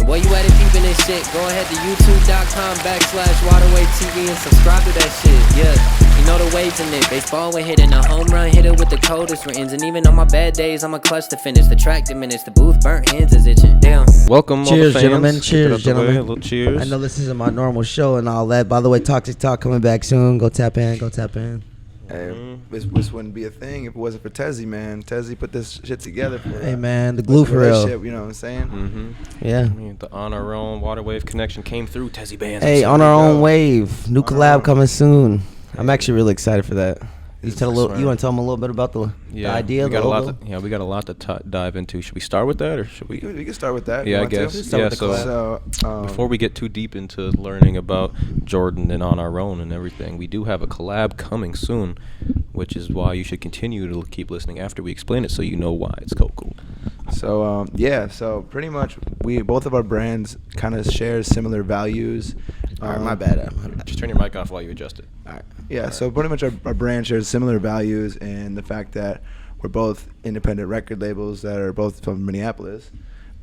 And while you at it peeping this shit, go ahead to youtube.com/waterwaytv and subscribe to that shit. Yeah, you know the waves in it. Baseball, we're hitting a home run hitter with the coldest rains. And even on my bad days, I'm a clutch to finish. The track diminished, the booth burnt, hands is itching. Damn. Welcome, cheers, all the fans. gentlemen. Cheers, gentlemen. A little cheers. I know this isn't my normal show and all that. By the way, Toxic Talk coming back soon. Go tap in. Go tap in. Hey, this wouldn't be a thing if it wasn't for Tezzy, man. Tezzy put this shit together for Hey, man, the glue for real. You know what I'm saying? Mm-hmm. Yeah. I mean, the On Our Own Water Wave connection came through Tezzy Bands. Hey, On Our Own Wave. New collab coming soon. I'm actually really excited for that. You want to tell them a little bit about the idea? We got a lot to dive into. Should we start with that, or should we? We can start with that. Yeah, I guess. Yeah. So before we get too deep into learning about Jordan and On Our Own and everything, we do have a collab coming soon, which is why you should continue to keep listening after we explain it, so you know why it's cool. So so pretty much both of our brands kind of share similar values. All right, my bad. Just turn your mic off while you adjust it. All right. Yeah, so pretty much our brand shares similar values, and the fact that we're both independent record labels that are both from Minneapolis.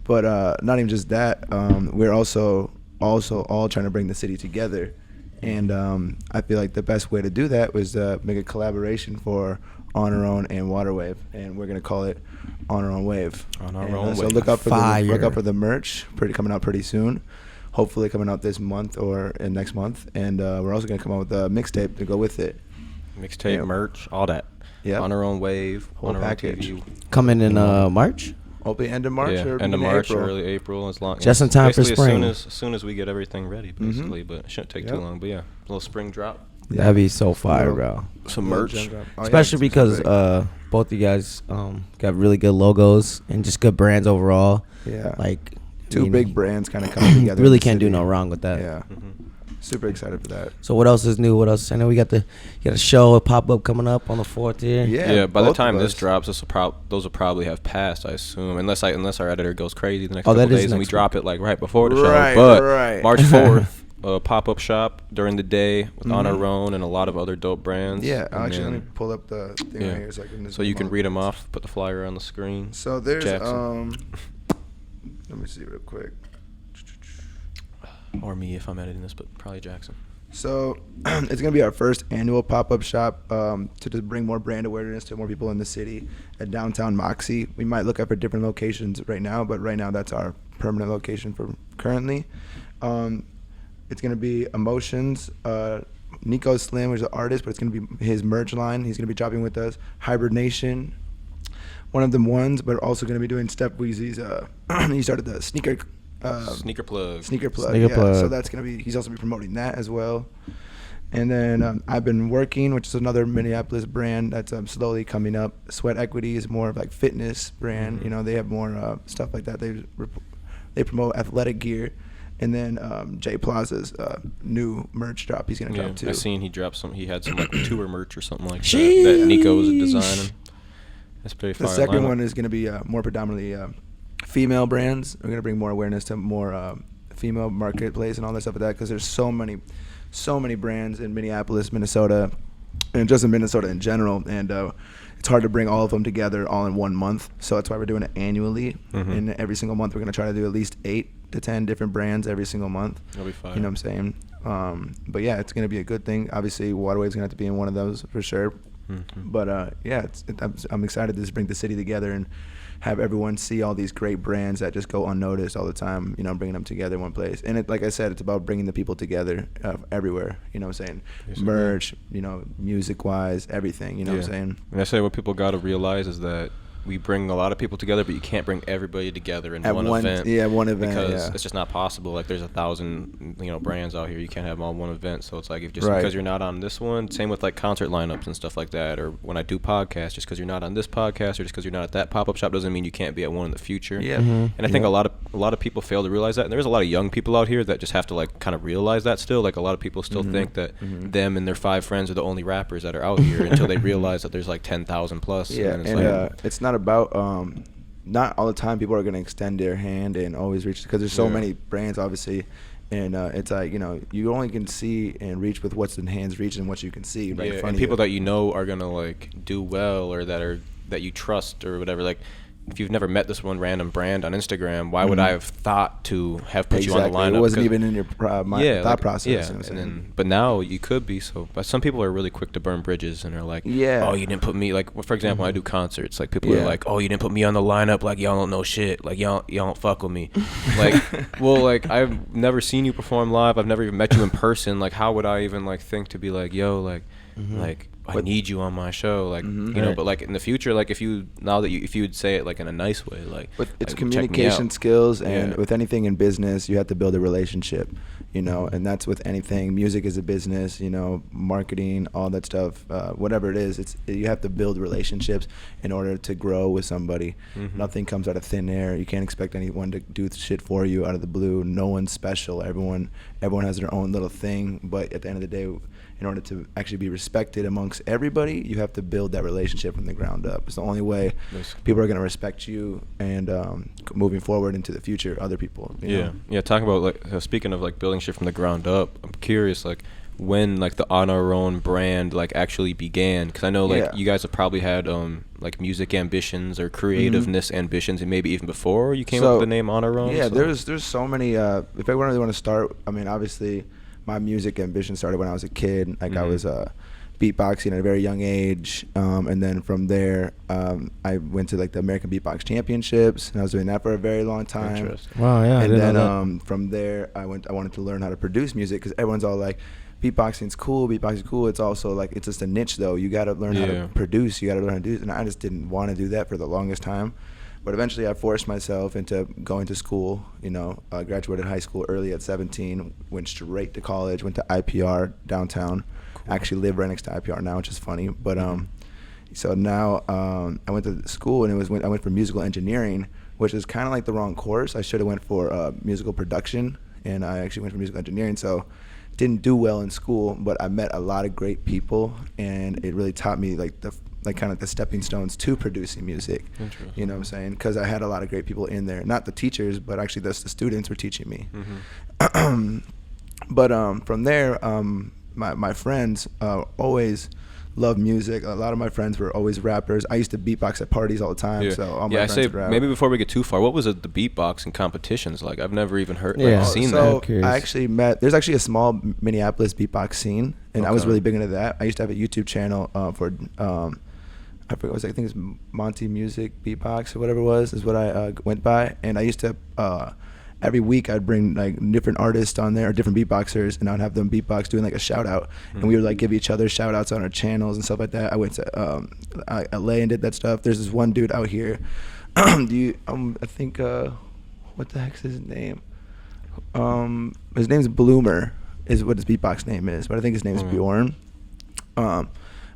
But not even just that, we're also all trying to bring the city together. And I feel like the best way to do that was make a collaboration for On Our Own and Waterwave, and we're gonna call it On Our Own Wave. On Our Own Wave. So look out for the merch. Coming out pretty soon. Hopefully coming out this month or next month, and we're also gonna come out with a mixtape to go with it. Mixtape, merch, all that. Yeah. On Our Own Wave, whole package. Coming in March. Hopefully end of March or end of March, early April, as long just in time for spring. As soon as we get everything ready, basically. But it shouldn't take too long. But yeah, a little spring drop. Yeah. That'd be so fire, bro. Some merch, especially because both of you guys got really good logos and just good brands overall. Yeah, like two big brands kind of coming together. Really can't do no wrong with that. Yeah. Super excited for that. So what else is new? What else? I know we got a show, a pop-up coming up on the 4th here. Yeah. By the time this drops, those will probably have passed, I assume, unless our editor goes crazy the next couple days and we drop it like right before the show. But March 4th, pop-up shop during the day with On Our Own and a lot of other dope brands. Yeah, actually, let me pull up the thing right here so you can read them off. Put the flyer on the screen. So there's let me see real quick. Or me if I'm editing this, but probably Jackson. So it's going to be our first annual pop-up shop to just bring more brand awareness to more people in the city at downtown Moxie. We might look up for different locations right now, but right now that's our permanent location for currently. It's going to be Emotions, Nico Slim, who's an artist, but it's going to be his merch line. He's going to be dropping with us. Hibernation, one of them ones, but also going to be doing Step Weezy's. He started the sneaker plug. So that's gonna be. He's also be promoting that as well. And then I've been working, which is another Minneapolis brand that's slowly coming up. Sweat Equity is more of like fitness brand. Mm-hmm. You know, they have more stuff like that. They promote athletic gear. And then Jay Plaza's new merch drop. He's gonna drop too. I seen he dropped some. He had some like tour merch or something like that Nico was designing. That's pretty fire. The second one is gonna be more predominantly. Female brands. We're gonna bring more awareness to more female marketplace and all that stuff like that, because there's so many brands in Minneapolis, Minnesota, and just in Minnesota in general, and it's hard to bring all of them together all in 1 month. So that's why we're doing it annually. And every single month we're gonna try to do at least 8 to 10 different brands every single month. That'll be fine. You know what I'm saying? But yeah, it's gonna be a good thing. Obviously, Waterwave's gonna have to be in one of those for sure. But I'm excited to just bring the city together and have everyone see all these great brands that just go unnoticed all the time, you know, bringing them together in one place. And like I said, it's about bringing the people together everywhere, you know what I'm saying? Merch, you know, music-wise, everything, you know what I'm saying? And I say what people got to realize is that we bring a lot of people together, but you can't bring everybody together in one event. Yeah, one event. Because it's just not possible. Like there's 1,000, brands out here. You can't have them all in one event. So it's like because you're not on this one. Same with like concert lineups and stuff like that. Or when I do podcasts, just because you're not on this podcast or just because you're not at that pop-up shop doesn't mean you can't be at one in the future. Yeah. And I think a lot of people fail to realize that. And there's a lot of young people out here that just have to like kind of realize that still. Like a lot of people still think that them and their 5 friends are the only rappers that are out here until they realize that there's like 10,000 plus. Yeah, and it's not about not all the time people are going to extend their hand and always reach, because there's so many brands obviously, and it's like, you know, you only can see and reach with what's in hands reach and what you can see right in front and of people you. that you know are going to like do well or that you trust or whatever, like if you've never met this one random brand on Instagram, why would I have thought to have put you on the lineup? It wasn't even in your thought process. Yeah, and then, but now you could be. So, but some people are really quick to burn bridges and are like, oh, you didn't put me, like, for example, I do concerts. Like, people are like, oh, you didn't put me on the lineup. Like, y'all don't know shit. Like, y'all don't fuck with me. Like, well, like, I've never seen you perform live. I've never even met you in person. Like, how would I even, like, think to be like, yo, like, like, I need you on my show, like, you know. But like in the future, like if you would say it like in a nice way, like, it's communication skills, and with anything in business, you have to build a relationship, you know, and that's with anything. Music is a business, you know, marketing, all that stuff, whatever it is, you have to build relationships in order to grow with somebody. Nothing comes out of thin air. You can't expect anyone to do shit for you out of the blue. No one's special. Everyone has their own little thing, but at the end of the day, in order to actually be respected amongst everybody, you have to build that relationship from the ground up. It's the only way people are going to respect you, and moving forward into the future, other people. You know? Talking about like speaking of like building shit from the ground up, I'm curious like when like the On Our Own brand like actually began, because I know like you guys have probably had like music ambitions or creativeness ambitions, and maybe even before you came up with the name On Our Own. Yeah, there's so many. If I really want to start, I mean, obviously, my music ambition started when I was a kid. Like I was beatboxing at a very young age, and then from there I went to like the American Beatbox Championships, and I was doing that for a very long time. Wow, yeah. And then from there I wanted to learn how to produce music, because everyone's all like, beatboxing's cool, it's also like, it's just a niche though. You got to learn how to produce, you got to learn how to do it, and I just didn't want to do that for the longest time. But eventually I forced myself into going to school, you know. I graduated high school early at 17, went straight to college, went to IPR downtown. Cool. I actually live right next to IPR now, which is funny. But so now I went to school, and I went for musical engineering, which is kind of like the wrong course. I should have went for musical production, and I actually went for musical engineering. So didn't do well in school, but I met a lot of great people, and it really taught me like kind of the stepping stones to producing music. You know what I'm saying? Because I had a lot of great people in there, not the teachers, but actually the students were teaching me. But from there, my friends always loved music. A lot of my friends were always rappers. I used to beatbox at parties all the time, so all my friends would rap. Maybe before we get too far, what was the beatboxing competitions like? I've never even seen that. So I actually there's actually a small Minneapolis beatbox scene, and I was really big into that. I used to have a YouTube channel for I forget what it was. I think it's Monte Music Beatbox or whatever it was, is what I went by. And I used to every week I'd bring like different artists on there, or different beatboxers, and I'd have them beatbox doing like a shout out, and we would like give each other shout outs on our channels and stuff like that. I went to LA and did that stuff. There's this one dude out here. I think what the heck's his name? His name's Bloomer is what his beatbox name is, but I think his name is Bjorn.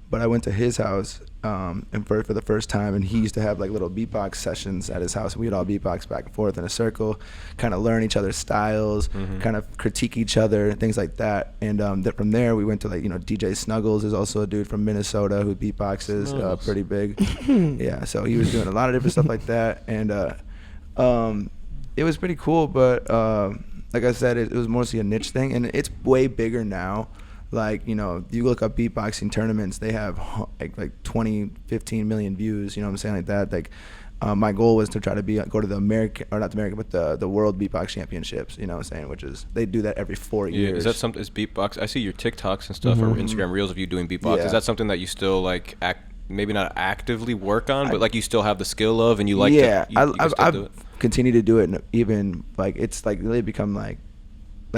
But I went to his house and for the first time, and he used to have like little beatbox sessions at his house, and we'd all beatbox back and forth in a circle, kind of learn each other's styles, kind of critique each other, things like that. And from there we went to like, you know, DJ Snuggles is also a dude from Minnesota who beatboxes pretty big. Yeah, so he was doing a lot of different stuff like that, and it was pretty cool. But like I said, it was mostly a niche thing, and it's way bigger now. Like, you know, you look up beatboxing tournaments, they have like 20, 15 million views, you know what I'm saying, like that. Like, my goal was to try to go to the American, or not the American, but the World Beatbox Championships, you know what I'm saying, which is, they do that every 4 years. Yeah, is that something, is beatbox, I see your TikToks and stuff, or Instagram Reels of you doing beatbox. Yeah. Is that something that you still, like, maybe not actively work on, but, like, you still have the skill of, and you like to, I've continued to do it, and even, like, it's, like, really become, like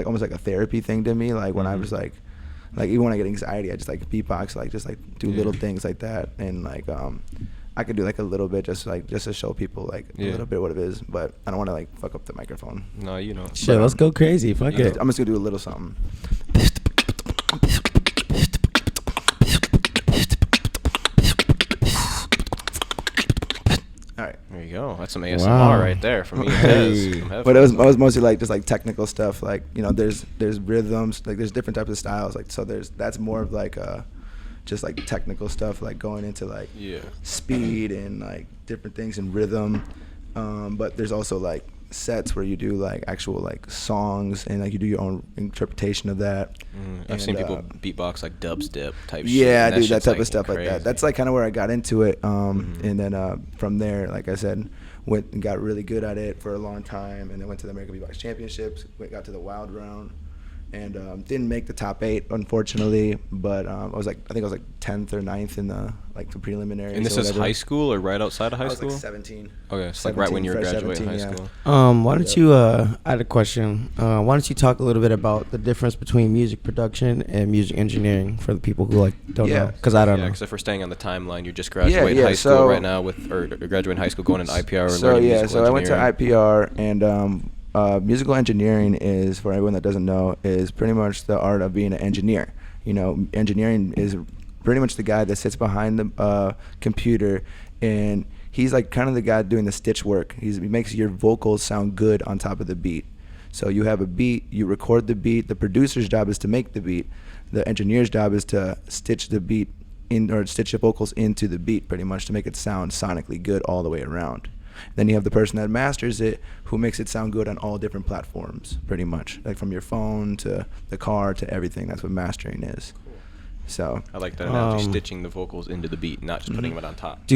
almost like a therapy thing to me, like, when I was, like, even when I get anxiety, I just like beatbox, like just like do little things like that, and like I could do like a little bit just to show people like a little bit what it is, but I don't want to like fuck up the microphone. No, you know. Shit, let's go crazy. Fuck it. I'm just gonna do a little something. All right, there you go. That's some ASMR right there for me. But it was mostly like just like technical stuff. Like, you know, there's rhythms, like there's different types of styles. Like, so that's more of like just like technical stuff, like going into like speed and like different things and rhythm. But there's also like sets where you do like actual like songs and like you do your own interpretation of that. I've seen people beatbox like dubstep type shit. Yeah, dude, that type like of stuff crazy. like that. That's like kind of where I got into it. And then from there, like I said, went and got really good at it for a long time, and then went to the American Beatbox Championships. Got to the wild round. And didn't make the top 8, unfortunately. But I think I was like 10th or 9th in the preliminaries. And this is high school or right outside of high school? I was like 17. Okay, so like right when you were graduating high school. Why don't you? I had a question. Why don't you talk a little bit about the difference between music production and music engineering for the people who like don't know? Because I don't know. Because if we're staying on the timeline, you just graduated high school right now or graduating high school, going into IPR or learning musical I went to engineering. IPR and. Musical engineering is, for everyone that doesn't know, is pretty much the art of being an engineer. You know, engineering is pretty much the guy that sits behind the computer, and he's like kind of the guy doing the stitch work. He makes your vocals sound good on top of the beat. So you have a beat, you record the beat. The producer's job is to make the beat. The engineer's job is to stitch the beat in, or stitch the vocals into the beat, pretty much to make it sound sonically good all the way around. Then you have the person that masters it, who makes it sound good on all different platforms, pretty much, like from your phone to the car to everything. That's what mastering is. Cool. So I like that analogy, stitching the vocals into the beat, not just putting it on top.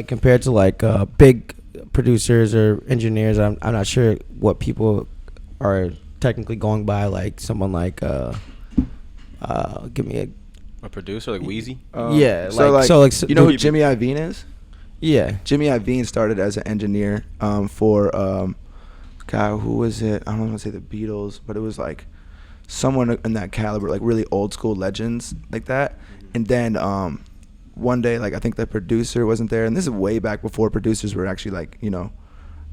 Compared to like big producers or engineers, I'm not sure what people are technically going by. Like someone like give me a producer like Wheezy? So you know who Jimmy Iovine is? Yeah. Jimmy Iovine started as an engineer for who was it? I don't want to say the Beatles, but it was like someone in that caliber, like really old school legends like that. And then one day, like I think the producer wasn't there, and this is way back before producers were actually like, you know,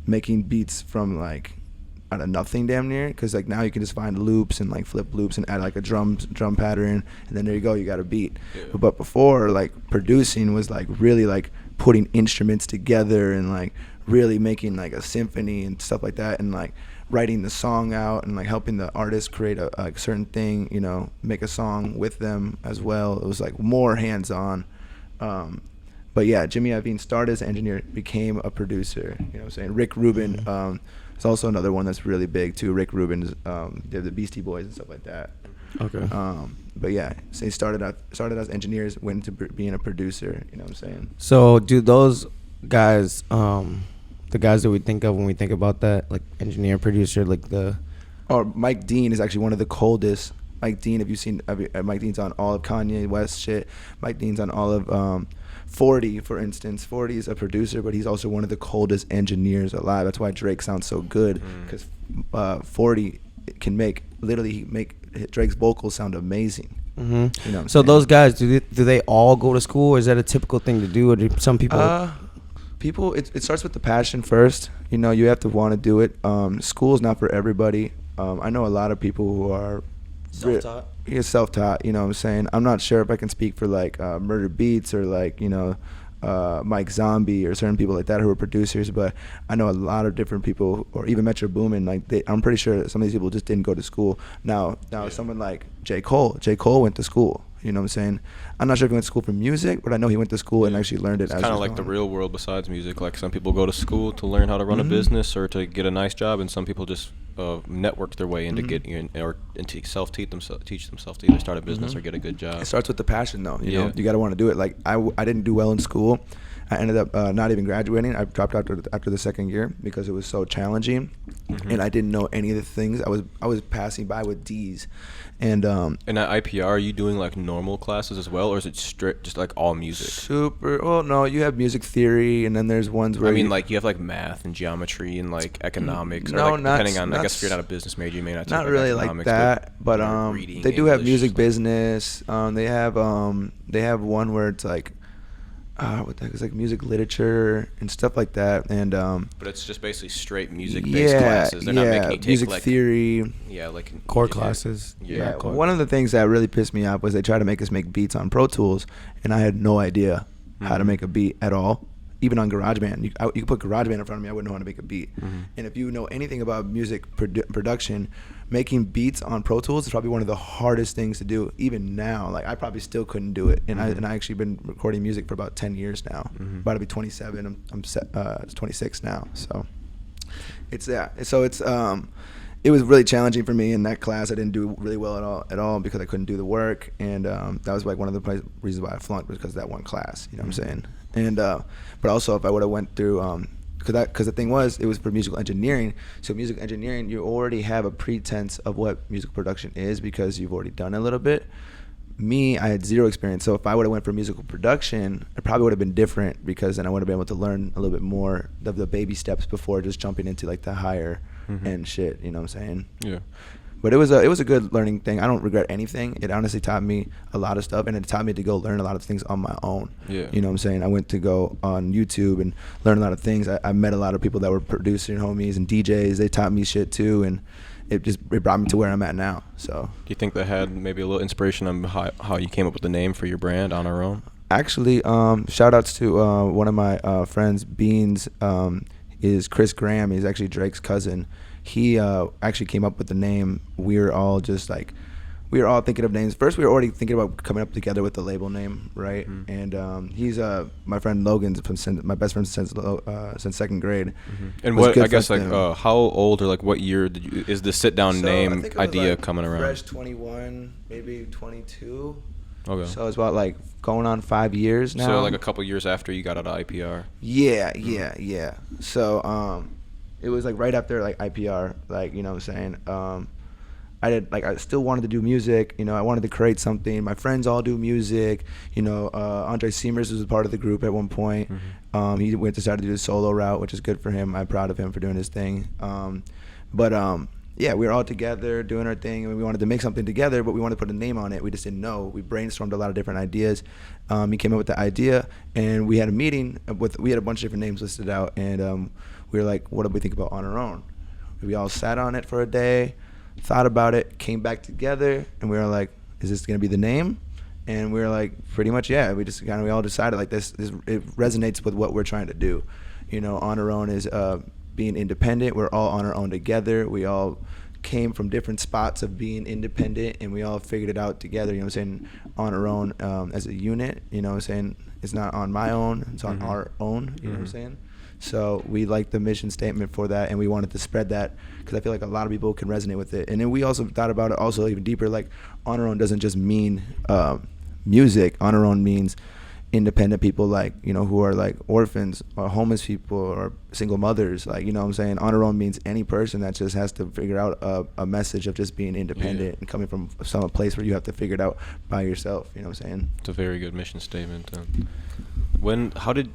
making beats from like out of nothing damn near, because like now you can just find loops and like flip loops and add like a drum pattern, and then there you go, you got a beat. But before, like producing was like really like putting instruments together and like really making like a symphony and stuff like that, and like writing the song out and like helping the artist create a certain thing, you know, make a song with them as well. It was like more hands-on. But yeah, Jimmy Iovine started as an engineer, became a producer, you know what I'm saying? Rick Rubin is also another one that's really big too. Rick Rubin, they're the Beastie Boys and stuff like that. Okay. But yeah, so he started as engineers, went into being a producer, you know what I'm saying? So do those guys, the guys that we think of when we think about that, like engineer, producer, like Mike Dean is actually one of the coldest. Mike Dean, Mike Dean's on all of Kanye West shit. Mike Dean's on all of 40, for instance. 40 is a producer, but he's also one of the coldest engineers alive. That's why Drake sounds so good, because 40 can make Drake's vocals sound amazing. Mm-hmm. You know what I'm so saying? Those guys, do they all go to school, or is that a typical thing to do, or do some people? People, it starts with the passion first. You know, you have to want to do it. School's not for everybody. I know a lot of people who are self-taught. Self-taught, you know what I'm saying? I'm not sure if I can speak for like Murder Beats or like, you know, Mike Zombie or certain people like that who are producers, but I know a lot of different people, or even Metro Boomin, like I'm pretty sure some of these people just didn't go to school. Now someone like J. Cole went to school. You know what I'm saying? I'm not sure if he went to school for music, but I know he went to school and actually learned it. It's kind of like the real world besides music. Like some people go to school to learn how to run a business or to get a nice job, and some people just network their way into getting into self-teach themselves to either start a business or get a good job. It starts with the passion, though. You know, you got to want to do it. Like I didn't do well in school. I ended up not even graduating. I dropped out after the second year because it was so challenging, and I didn't know any of the things. I was passing by with D's, and at IPR, are you doing like normal classes as well, or is it strict, just like all music? Super. Well, no, you have music theory, and then there's ones where like you have like math and geometry and like economics. No, or like, not depending on. not I guess if you're not a business major, you may not. Not take really like like that, but they do have music business. They have one where it's like. What the heck is like music literature and stuff like that, and but it's just basically straight music-based classes. They're not making you take music like theory. Yeah, like core classes. Yeah. One of the things that really pissed me off was they tried to make us make beats on Pro Tools, and I had no idea how to make a beat at all. even on GarageBand, you could put GarageBand in front of me, I wouldn't know how to make a beat. And if you know anything about music production, making beats on Pro Tools is probably one of the hardest things to do. Even now, like I probably still couldn't do it. And I actually been recording music for about 10 years now. About to be 27. I'm 26 now. So it's it was really challenging for me in that class. I didn't do really well at all because I couldn't do the work, and that was like one of the reasons why I flunked, was because of that one class. You know what I'm saying? And but also if I would have went through because the thing was, it was for musical engineering. So musical engineering, you already have a pretense of what music production is because you've already done it a little bit. Me, I had zero experience. So if I would have went for musical production, it probably would have been different, because then I would have been able to learn a little bit more of the baby steps before just jumping into like the higher end shit. You know what I'm saying? Yeah. But it was a good learning thing. I don't regret anything. It honestly taught me a lot of stuff, and it taught me to go learn a lot of things on my own. Yeah. You know what I'm saying? I went to go on YouTube and learn a lot of things. I met a lot of people that were producing homies and DJs. They taught me shit too, and it brought me to where I'm at now. So. Do you think that had maybe a little inspiration on how you came up with the name for your brand, On Our Own? Actually, shout outs to one of my friends, Beans, is Chris Graham. He's actually Drake's cousin. He actually came up with the name. We were all thinking of names. First, we were already thinking about coming up together with the label name, right? And he's my friend Logan's my best friend since second grade. And what, I guess, like how old or like what year is the sit down name idea like coming around? Fresh 21, maybe 22. Okay. So it's about like going on 5 years now. So like a couple years after you got out of IPR. Yeah. So it was like right after like IPR, like, you know what I'm saying? I still wanted to do music, you know, I wanted to create something. My friends all do music, you know, Andre Seamers was a part of the group at one point. He decided to do the solo route, which is good for him. I'm proud of him for doing his thing. Yeah, we were all together doing our thing, and we wanted to make something together, but we wanted to put a name on it. We just didn't know. We brainstormed a lot of different ideas. He came up with the idea, and we had a meeting we had a bunch of different names listed out, and we were like, what do we think about On Our Own? We all sat on it for a day, thought about it, came back together, and we were like, is this gonna be the name? And we were like, pretty much, yeah. We all decided like this it resonates with what we're trying to do. You know, On Our Own is being independent. We're all on our own together. We all came from different spots of being independent, and we all figured it out together, you know what I'm saying, on our own as a unit, you know what I'm saying. It's not on my own, it's on our own, you know what I'm saying. So we like the mission statement for that, and we wanted to spread that because I feel like a lot of people can resonate with it. And then we also thought about it also even deeper, like On Our Own doesn't just mean music. On Our Own means independent people, like, you know, who are like orphans or homeless people or single mothers, like, you know what I'm saying. On Our Own means any person that just has to figure out a message of just being independent and coming from some place where you have to figure it out by yourself, you know what I'm saying. It's a very good mission statement.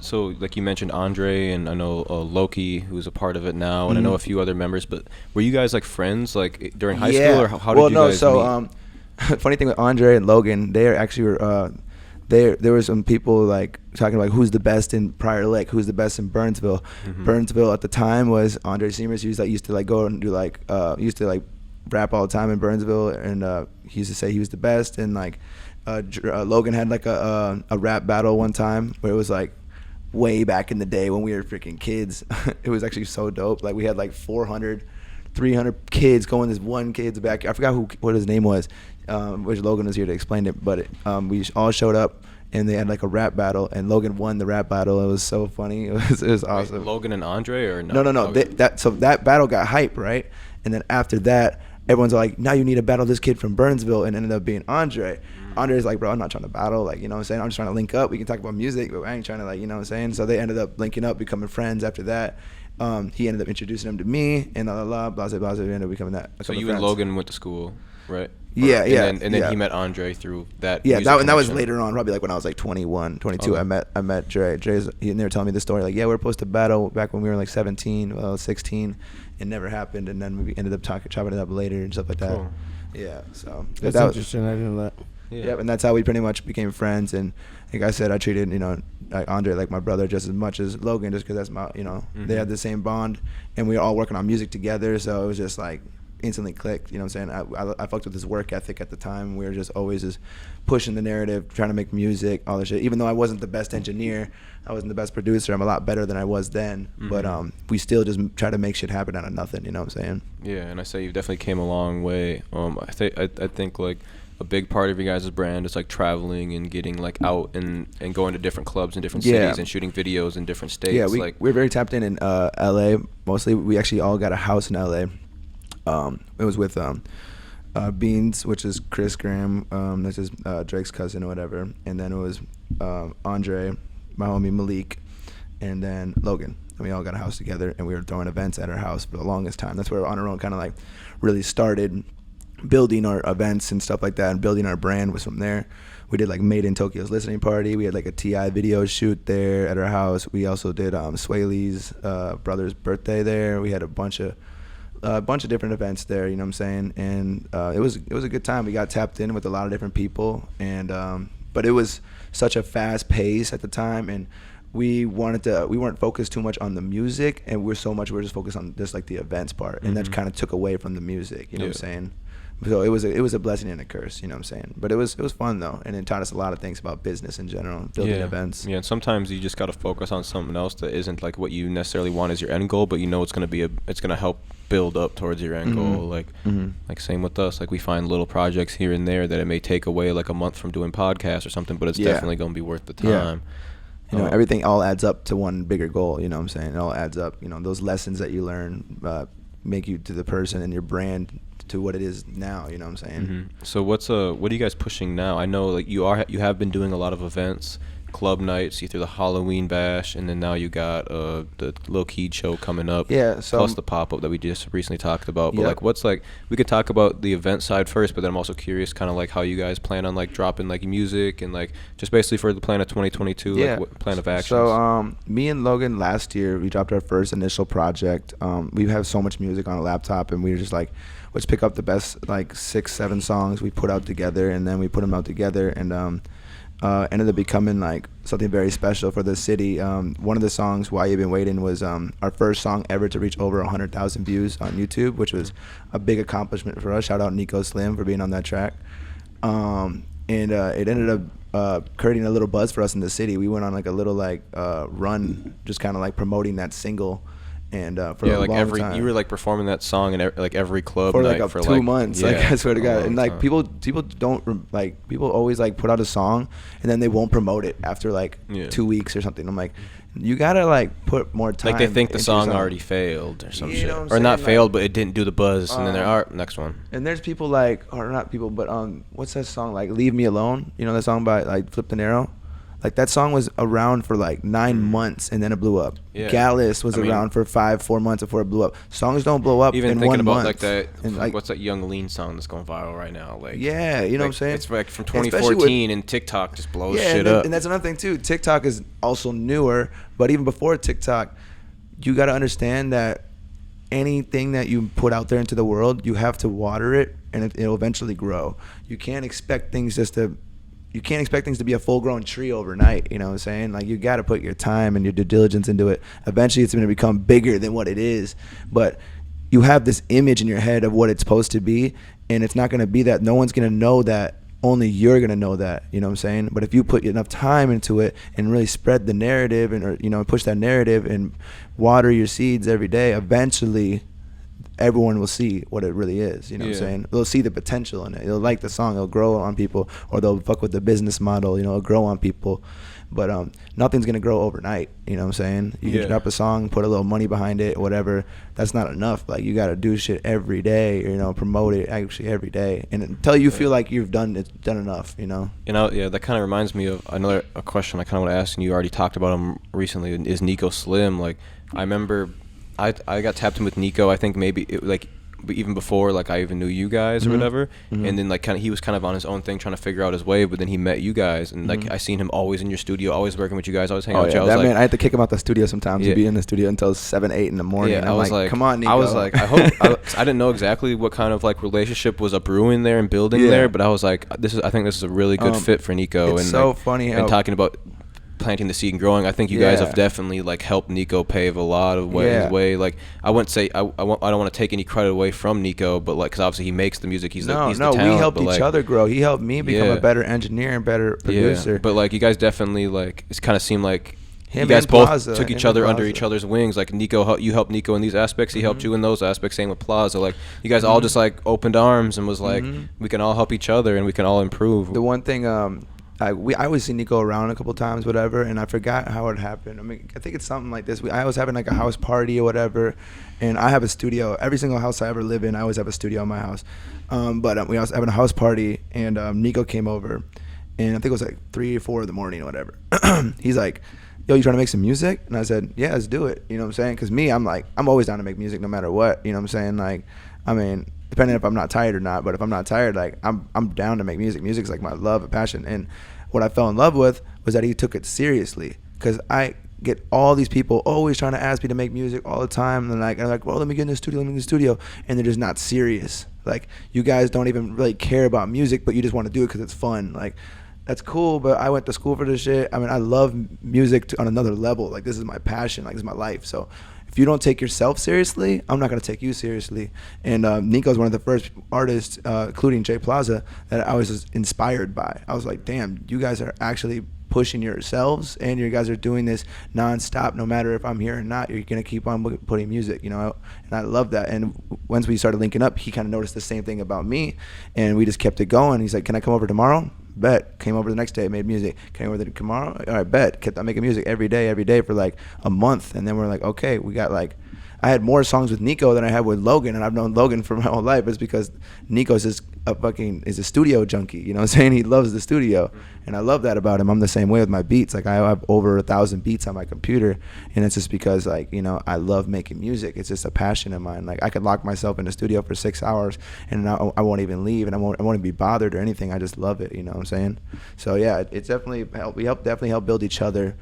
So like you mentioned Andre, and I know Loki, who's a part of it now, and I know a few other members, but were you guys like friends like during high school, or how did you guys meet? Funny thing with Andre and Logan, they actually were there were some people like talking about who's the best in Prior Lake, who's the best in Burnsville. Burnsville at the time was Andre Seamers. He used to like go and do like used to like rap all the time in Burnsville, and he used to say he was the best. And like Logan had like a rap battle one time where it was like way back in the day when we were freaking kids. It was actually so dope. Like we had like 300 kids going this one kid's back. I forgot what his name was. Which Logan was here to explain it, but we all showed up, and they had like a rap battle, and Logan won the rap battle. It was so funny. It was awesome. Wait, Logan and Andre, or no? No. Okay. So that battle got hype, right? And then after that, everyone's like, now you need to battle this kid from Burnsville, and it ended up being Andre. Andre's like, bro, I'm not trying to battle, like, you know what I'm saying? I'm just trying to link up. We can talk about music, but I ain't trying to, like, you know what I'm saying? So they ended up linking up, becoming friends after that. He ended up introducing him to me, and blah, we ended up becoming that. So you friends. And Logan went to school, right? Yeah. And then he met Andre through that. Yeah, that was later on, probably like when I was like 21, 22. Okay. I met Dre. And they were telling me the story, like, yeah, we were supposed to battle back when we were like 17, 16. It never happened, and then we ended up chopping it up later and stuff like that. Cool. Yeah, so that's interesting. I didn't know that. Yeah. Yep, and that's how we pretty much became friends. And like I said, I treated, you know, like Andre like my brother just as much as Logan, just because that's my, you know, they had the same bond, and we were all working on music together. So it was just like, instantly clicked. You know what I'm saying? I fucked with his work ethic at the time. We were just always just pushing the narrative, trying to make music, all this shit. Even though I wasn't the best engineer, I wasn't the best producer, I'm a lot better than I was then. But we still just try to make shit happen out of nothing. You know what I'm saying? Yeah, and I say you definitely came a long way. I think like a big part of your guys' brand is like traveling and getting like out and going to different clubs in different cities and shooting videos in different states. Yeah, we're very tapped in LA. Mostly, we actually all got a house in LA. It was with Beans, which is Chris Graham, this is Drake's cousin or whatever, and then it was Andre, my homie Malik, and then Logan. And we all got a house together, and we were throwing events at our house for the longest time. That's where On Our Own kind of like really started building our events and stuff like that, and building our brand was from there. We did like Made in Tokyo's listening party. We had like a T.I. video shoot there at our house. We also did Sway Lee's brother's birthday there. We had a bunch of different events there, you know what I'm saying? And it was a good time. We got tapped in with a lot of different people, and but it was such a fast pace at the time, and we weren't focused too much on the music, and we were just focused on just like the events part, and that kind of took away from the music, you know what I'm saying? So it was a blessing and a curse, you know what I'm saying? But it was fun though, and it taught us a lot of things about business in general, building events. Yeah, and sometimes you just got to focus on something else that isn't like what you necessarily want as your end goal, but you know it's gonna help build up towards your end goal. Like same with us. Like we find little projects here and there that it may take away like a month from doing podcasts or something, but it's definitely gonna be worth the time. You know, everything all adds up to one bigger goal. You know what I'm saying? It all adds up. You know, those lessons that you learn make you to the person and your brand to what it is now. You know what I'm saying? So what are you guys pushing now? I know like you have been doing a lot of events, club nights. You threw the Halloween bash, and then now you got the Lil Keed show coming up. Yeah. So plus the pop up that we just recently talked about. But like, what's like? We could talk about the event side first, but then I'm also curious, kind of like how you guys plan on like dropping like music and like just basically for the plan of 2022. Like what plan of action? So me and Logan last year we dropped our first initial project. We have so much music on a laptop, and we were just like, let's pick up the best like 6-7 songs we put out together, and then we put them out together, and ended up becoming like something very special for the city. One of the songs, Why You Been Waiting, was our first song ever to reach over 100,000 views on YouTube, which was a big accomplishment for us. Shout out Nico Slim for being on that track. And it ended up creating a little buzz for us in the city. We went on like a little like run, just kind of like promoting that single. And for a long time. You were like performing that song in every club for night like for 2 months. Like I swear to God, and like time. people don't like, people always like put out a song and then they won't promote it after like 2 weeks or something. I'm like, you gotta like put more time. Like they think the song already failed or some shit, or not like, failed, but it didn't do the buzz, and then they're all right, next one. And there's people like, or not people, but what's that song like? Leave Me Alone. You know that song by like Flip the Narrow. Like that song was around for like 9 months and then it blew up. Gallus was around for 5-4 months before it blew up. Songs don't blow up even in thinking 1 about month. Like that, and like, what's that Young Lean song that's going viral right now? Like you know like, what I'm saying? It's like from 2014 and TikTok just blows shit up. And that's another thing too. TikTok is also newer, but even before TikTok, you got to understand that anything that you put out there into the world, you have to water it and it'll eventually grow. You can't expect things to be a full-grown tree overnight, you know what I'm saying? Like, you got to put your time and your due diligence into it. Eventually, it's going to become bigger than what it is. But you have this image in your head of what it's supposed to be, and it's not going to be that. No one's going to know that. Only you're going to know that, you know what I'm saying? But if you put enough time into it and really spread the narrative and, or, you know, push that narrative and water your seeds every day, eventually everyone will see what it really is, you know what I'm saying? They'll see the potential in it. They'll like the song, it'll grow on people, or they'll fuck with the business model, you know, it'll grow on people. But nothing's gonna grow overnight, you know what I'm saying? You can drop a song, put a little money behind it, whatever. That's not enough. Like, you gotta do shit every day, you know, promote it actually every day, and until you feel like you've done enough, you know. You know, that kind of reminds me of a question I kind of want to ask, and you already talked about him recently. Is Nico Slim? Like, I remember I got tapped in with Nico. I think maybe even before like I even knew you guys or whatever. And then like he was kind of on his own thing trying to figure out his way. But then he met you guys, and like I seen him always in your studio, always working with you guys, always hanging out with you. That man, I had to kick him out the studio sometimes. He'd be in the studio until 7-8 in the morning. Yeah, I was like, come on, Nico. I was like, I hope. I didn't know exactly what kind of like relationship was a brewing there and building there, but I was like, I think this is a really good fit for Nico. It's and so like, funny how, and talking about planting the seed and growing. I think you guys have definitely like helped Nico pave a lot of his way. Like I wouldn't say I don't want to take any credit away from Nico, but like because obviously he makes the music. He's the talent, we helped each other grow. He helped me become a better engineer and better producer. But like you guys definitely like it kind of seemed like you guys both took each other under each other's wings. Like Nico, you helped Nico in these aspects. He helped you in those aspects. Same with Plaza. Like you guys all just like opened arms and was like, we can all help each other and we can all improve. The one thing, I always see Nico around a couple times, whatever, and I forgot how it happened. I mean, I think it's something like this. I was having like a house party or whatever, and I have a studio. Every single house I ever live in, I always have a studio in my house. But we was having a house party, and Nico came over, and I think it was like 3 or 4 in the morning or whatever. He's like, yo, you trying to make some music? And I said, yeah, let's do it. You know what I'm saying? Because me, I'm always down to make music no matter what. You know what I'm saying? Like, I mean, depending if I'm not tired or not, but if I'm not tired, like, I'm down to make music. Music's like my love and passion. And what I fell in love with was that he took it seriously. Because I get all these people always trying to ask me to make music all the time. And I'm like, well, let me get in the studio, And they're just not serious. Like, you guys don't even really care about music, but you just want to do it because it's fun. Like, that's cool, but I went to school for this shit. I mean, I love music on another level. Like, this is my passion. Like, this is my life. So if you don't take yourself seriously, I'm not going to take you seriously. And Nico's one of the first artists, including Jay Plaza, that I was just inspired by. I was like, damn, you guys are actually pushing yourselves, and you guys are doing this nonstop. No matter if I'm here or not, you're going to keep on putting music, you know? And I love that. And once we started linking up, he kind of noticed the same thing about me, and we just kept it going. He's like, can I come over tomorrow? Bet. Came over the next day, made music. Came over tomorrow. All right, bet. Kept on making music every day for like a month. And then we're like, okay, we got like, I had more songs with Nico than I had with Logan, and I've known Logan for my whole life. It's because Nico's is a studio junkie. You know what I'm saying? He loves the studio, and I love that about him. I'm the same way with my beats. Like, I have over 1,000 beats on my computer, and it's just because, like, you know, I love making music. It's just a passion of mine. Like, I could lock myself in the studio for 6 hours, and I won't even leave, and I won't be bothered or anything. I just love it. You know what I'm saying? So yeah, it's definitely helped. We definitely help build each other.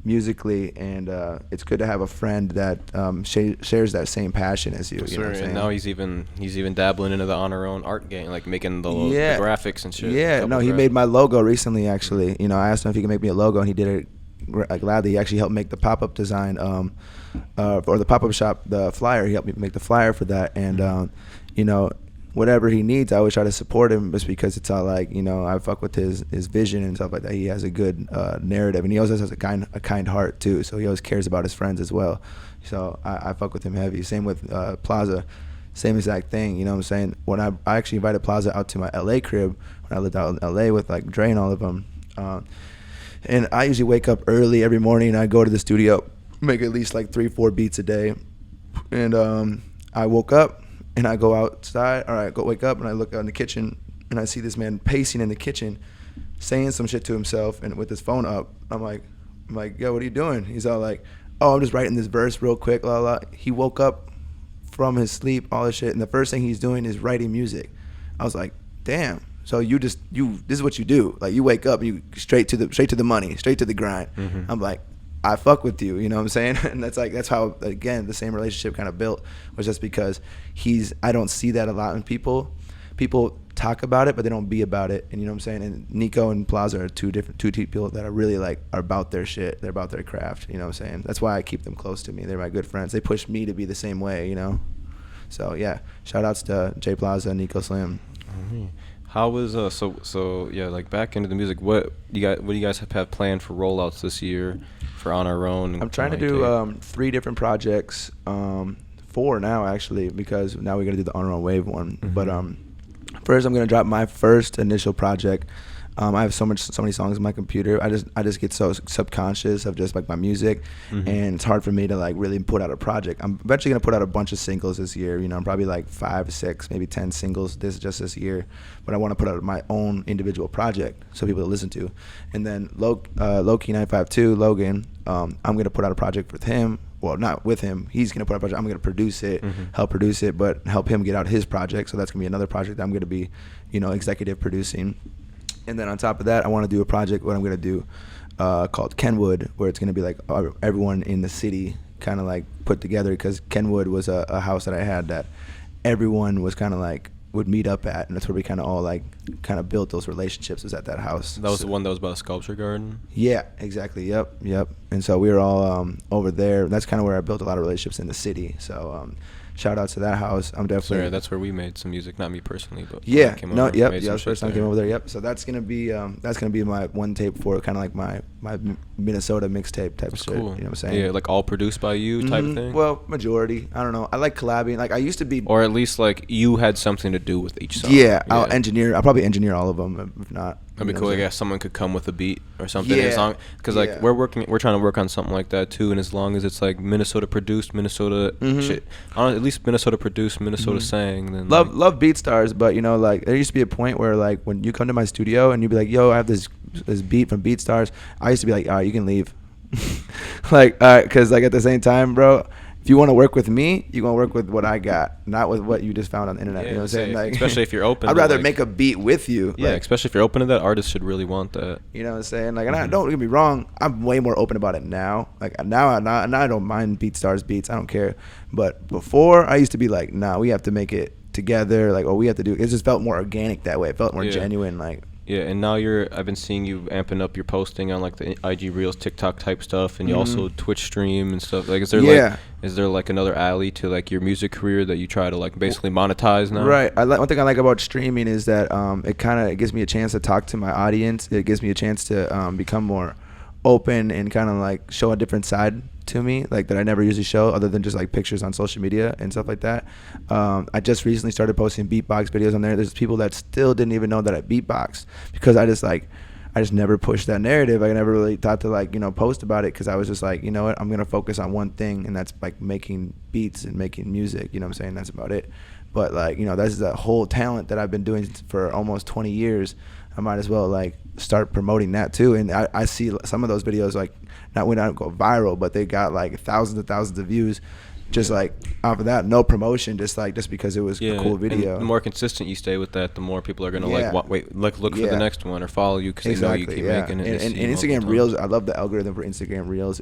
Musically, and it's good to have a friend that shares that same passion as you. You know what I'm saying? And now he's even dabbling into the on our own art game, like making the graphics and shit. Yeah, no, he made my logo recently. Actually, you know, I asked him if he could make me a logo, and he did it gladly. He actually helped make the pop-up design, or the pop-up shop, the flyer. He helped me make the flyer for that, and you know, whatever he needs, I always try to support him, just because it's all like, you know, I fuck with his vision and stuff like that. He has a good narrative, and he always has a kind heart too. So he always cares about his friends as well. So I fuck with him heavy. Same with Plaza, same exact thing. You know what I'm saying? When I actually invited Plaza out to my LA crib when I lived out in LA with like Dre and all of them, and I usually wake up early every morning, and I go to the studio, make at least like 3-4 beats a day, and I woke up. And I go outside, or I go wake up, and I look out in the kitchen, and I see this man pacing in the kitchen, saying some shit to himself, and with his phone up. I'm like, yo, what are you doing? He's all like, oh, I'm just writing this verse real quick, la la. He woke up from his sleep, all this shit, and the first thing he's doing is writing music. I was like, damn. So this is what you do. Like, you wake up, you straight to the money, straight to the grind. Mm-hmm. I'm like, I fuck with you, you know what I'm saying? And that's how, again, the same relationship kind of built, was just because I don't see that a lot in people. People talk about it, but they don't be about it. And you know what I'm saying? And Nico and Plaza are two people that are really like, are about their shit. They're about their craft, you know what I'm saying? That's why I keep them close to me. They're my good friends. They push me to be the same way, you know? So yeah, shout outs to Jay Plaza and Nico Slim. Mm-hmm. How was so yeah, like back into the music, what do you guys have planned for rollouts this year for On Our Own? I'm trying to do 3 different projects, 4 now actually, because now we're gonna do the On Our Own Wave one. Mm-hmm. But first I'm gonna drop my first initial project. I have so many songs on my computer. I just get so subconscious of just like my music, mm-hmm. and it's hard for me to like really put out a project. I'm eventually gonna put out a bunch of singles this year. You know, I'm probably like 5, 6, maybe 10 singles this year. But I want to put out my own individual project so people to listen to. And then Loki 952 Logan, I'm gonna put out a project with him. Well, not with him. He's gonna put out a project. I'm gonna produce it, mm-hmm. help produce it, but help him get out his project. So that's gonna be another project that I'm gonna be, you know, executive producing. And then on top of that, I want to do a project, what I'm going to do, called Kenwood, where it's going to be like everyone in the city kind of like put together, because Kenwood was a house that I had that everyone was kind of like would meet up at, and that's where we kind of all like kind of built those relationships, was at that house. That was the one that was by the sculpture garden? Yeah, exactly. Yep. And so we were all over there. That's kind of where I built a lot of relationships in the city. So shout out to that house. I'm definitely. Sorry, that's where we made some music. Not me personally, but yeah. No, over, yep. Yeah, first time I came over there. Yep. So that's gonna be my one tape for kind of like my Minnesota mixtape type of shit. Cool. You know what I'm saying? Yeah, like all produced by you type of thing. Well, majority. I don't know. I like collabing. Like I used to be. Or at least like you had something to do with each song. Yeah, I'll probably engineer all of them if not. That'd be cool. I guess someone could come with a beat or something. Yeah. Because like we're trying to work on something like that too. And as long as it's like Minnesota produced, Minnesota shit, at least Minnesota produced, Minnesota sang. Then love BeatStars, but you know, like there used to be a point where like when you come to my studio and you'd be like, "Yo, I have this beat from BeatStars," I used to be like, "All right, you can leave," like, because like at the same time, bro. If you want to work with me, you're going to work with what I got, not with what you just found on the internet. Yeah, you know what I'm saying? Like, especially if you're open. I'd rather make a beat with you. Yeah, like, especially if you're open to that, artists should really want that. You know what I'm saying? Like, and I, don't get me wrong, I'm way more open about it now. Like, now I don't mind BeatStars beats. I don't care. But before, I used to be like, nah, we have to make it together. Like, we have to do it. It just felt more organic that way. It felt more genuine. Like, yeah, and now I've been seeing you amping up your posting on like the IG Reels, TikTok type stuff, and you also Twitch stream and stuff. Like, is there like another alley to like your music career that you try to like basically monetize now? Right. One thing I like about streaming is that it gives me a chance to talk to my audience. It gives me a chance to become more open and kind of like show a different side to me, like that I never usually show other than just like pictures on social media and stuff like that. I just recently started posting beatbox videos on there. There's people that still didn't even know that I beatbox because I just never pushed that narrative. I never really thought to like, you know, post about it because I was just like, you know what, I'm going to focus on one thing, and that's like making beats and making music. You know what I'm saying? That's about it. But like, you know, that's the whole talent that I've been doing for almost 20 years. I might as well like start promoting that too. And I see some of those videos like not when I go viral, but they got like thousands and thousands of views just like off of that, no promotion, just because it was a cool video. And the more consistent you stay with that, the more people are gonna look for the next one or follow you because they know you keep making it. And Instagram Reels, I love the algorithm for Instagram Reels.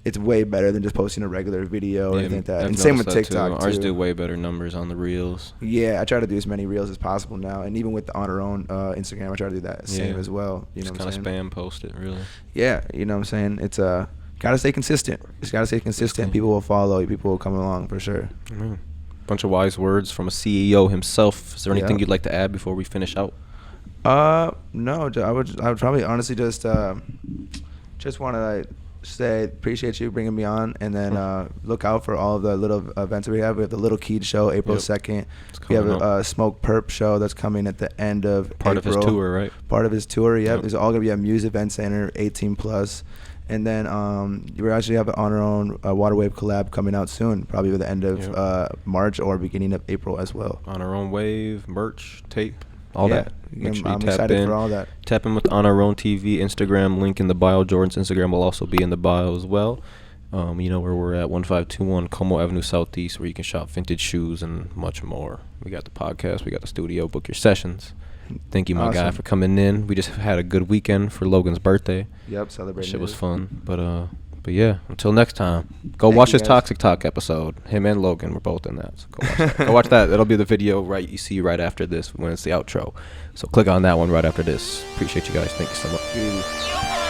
It's way better than just posting a regular video or anything like that. And same with TikTok too. Ours do way better numbers on the Reels. Yeah, I try to do as many Reels as possible now, and even with On Our Own Instagram, I try to do that same as well. You know what I'm saying? Just kind of spam post it, really. Yeah, you know what I'm saying? It's gotta stay consistent. Just gotta stay consistent. People will follow you. People will come along for sure. Bunch of wise words from a CEO himself. Is there anything you'd like to add before we finish out? No, I would probably honestly just want to say appreciate you bringing me on, and then look out for all of the little events that we have. We have the Little Keed show April 2nd. We have a Smoke Perp show that's coming at the end of Part April. of his tour, right? Part of his tour, yep. It's all going to be at Muse Event Center, 18+. And then we actually have On Our Own Waterwave collab coming out soon, probably by the end of March or beginning of April as well. On Our Own Wave, merch, tape, all that. Make sure I'm excited for all that. Tap in with On Our Own TV, Instagram, link in the bio. Jordan's Instagram will also be in the bio as well. You know where we're at, 1521 Como Avenue Southeast, where you can shop vintage shoes and much more. We got the podcast, we got the studio, book your sessions. Thank you, my guy, for coming in. We just had a good weekend for Logan's birthday. Yep, celebrating. Shit was fun. But yeah, until next time, go watch his Toxic Talk episode. Him and Logan were both in that. So go watch that. Go watch that. That'll be the video you see right after this when it's the outro. So click on that one right after this. Appreciate you guys. Thank you so much.